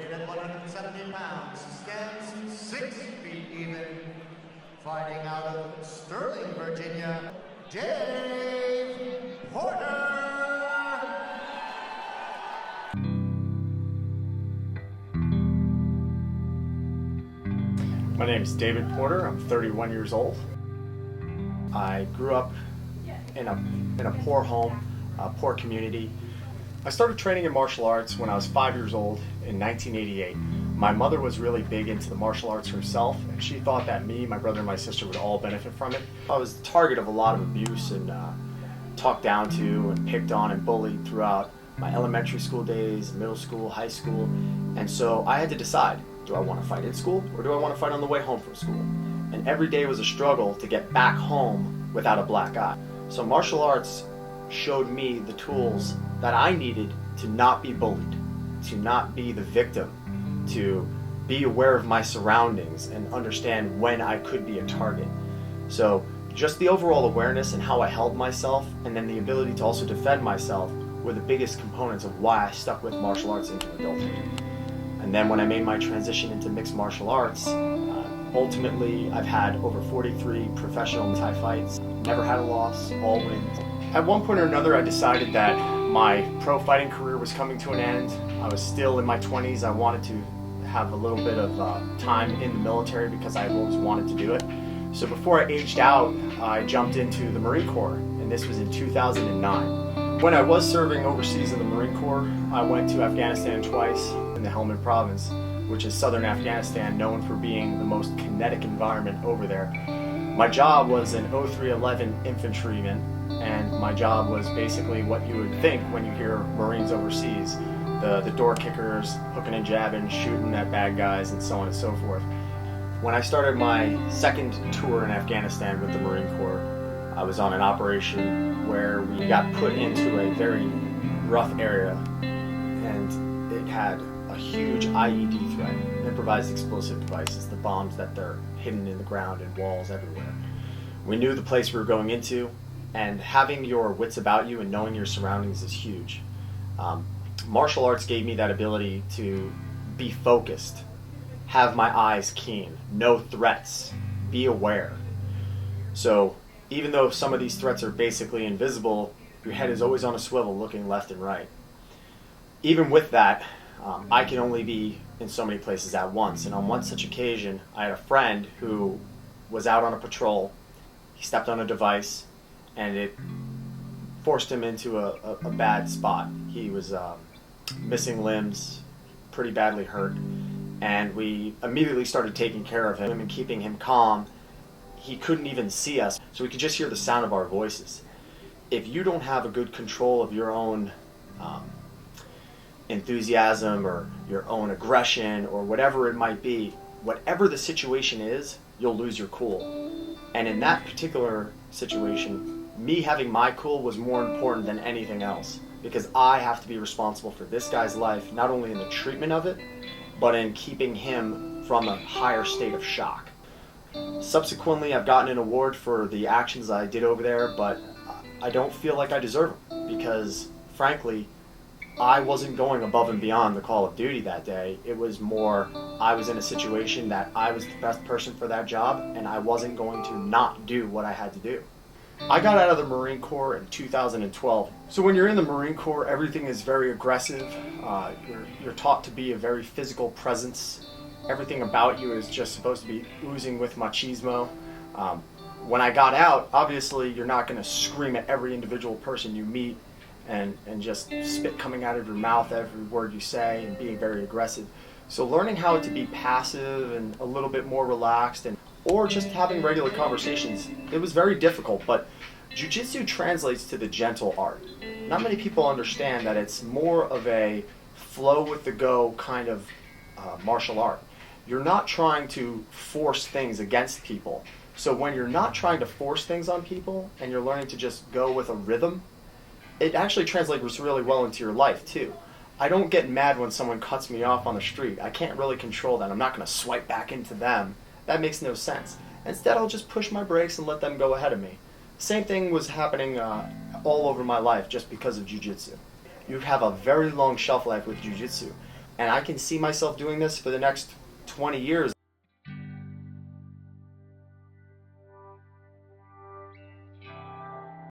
weighed at 170 pounds, stands 6 feet even. Fighting out of Sterling, Virginia, Dave Porter. My name is David Porter. I'm 31 years old. I grew up in a poor home, a poor community. I started training in martial arts when I was 5 years old in 1988. My mother was really big into the martial arts herself, and she thought that me, my brother, and my sister would all benefit from it. I was the target of a lot of abuse and talked down to and picked on and bullied throughout my elementary school days, middle school, high school, and so I had to decide, do I want to fight in school or do I want to fight on the way home from school? And every day was a struggle to get back home without a black eye. So martial arts showed me the tools that I needed to not be bullied, to not be the victim, to be aware of my surroundings and understand when I could be a target. So just the overall awareness and how I held myself, and then the ability to also defend myself, were the biggest components of why I stuck with martial arts into adulthood. And then when I made my transition into mixed martial arts, ultimately I've had over 43 professional Thai fights, never had a loss, all wins. At one point or another I decided that my pro fighting career was coming to an end. I was still in my 20s. I wanted to have a little bit of time in the military because I always wanted to do it. So before I aged out, I jumped into the Marine Corps, and this was in 2009. When I was serving overseas in the Marine Corps, I went to Afghanistan twice in the Helmand Province, which is southern Afghanistan, known for being the most kinetic environment over there. My job was an 0311 infantryman, and my job was basically what you would think when you hear Marines overseas. The door kickers, hooking and jabbing, shooting at bad guys, and so on and so forth. When I started my second tour in Afghanistan with the Marine Corps, I was on an operation where we got put into a very rough area, and it had a huge IED threat, improvised explosive devices, the bombs that they're hidden in the ground and walls everywhere. We knew the place we were going into, and having your wits about you and knowing your surroundings is huge. Martial arts gave me that ability to be focused, have my eyes keen, know threats, be aware. So even though some of these threats are basically invisible, your head is always on a swivel looking left and right. Even with that, I can only be in so many places at once. And on one such occasion, I had a friend who was out on a patrol. He stepped on a device, and it forced him into a bad spot. He was missing limbs, pretty badly hurt, and we immediately started taking care of him and keeping him calm. He couldn't even see us, so we could just hear the sound of our voices. If you don't have a good control of your own enthusiasm or your own aggression or whatever it might be, whatever the situation is, you'll lose your cool. And in that particular situation, me having my cool was more important than anything else, because I have to be responsible for this guy's life, not only in the treatment of it, but in keeping him from a higher state of shock. Subsequently, I've gotten an award for the actions I did over there, but I don't feel like I deserve them, because frankly, I wasn't going above and beyond the call of duty that day. It was more, I was in a situation that I was the best person for that job, and I wasn't going to not do what I had to do. I got out of the Marine Corps in 2012. So when you're in the Marine Corps, everything is very aggressive. You're taught to be a very physical presence. Everything about you is just supposed to be oozing with machismo. When I got out, obviously you're not going to scream at every individual person you meet and just spit coming out of your mouth every word you say and being very aggressive. So learning how to be passive and a little bit more relaxed, or just having regular conversations, it was very difficult, but jiu-jitsu translates to the gentle art. Not many people understand that it's more of a flow with the go kind of martial art. You're not trying to force things against people. So when you're not trying to force things on people and you're learning to just go with a rhythm, it actually translates really well into your life too. I don't get mad when someone cuts me off on the street. I can't really control that. I'm not going to swipe back into them. That makes no sense. Instead, I'll just push my brakes and let them go ahead of me. Same thing was happening all over my life just because of jiu-jitsu. You have a very long shelf life with jiu-jitsu. and I can see myself doing this for the next 20 years.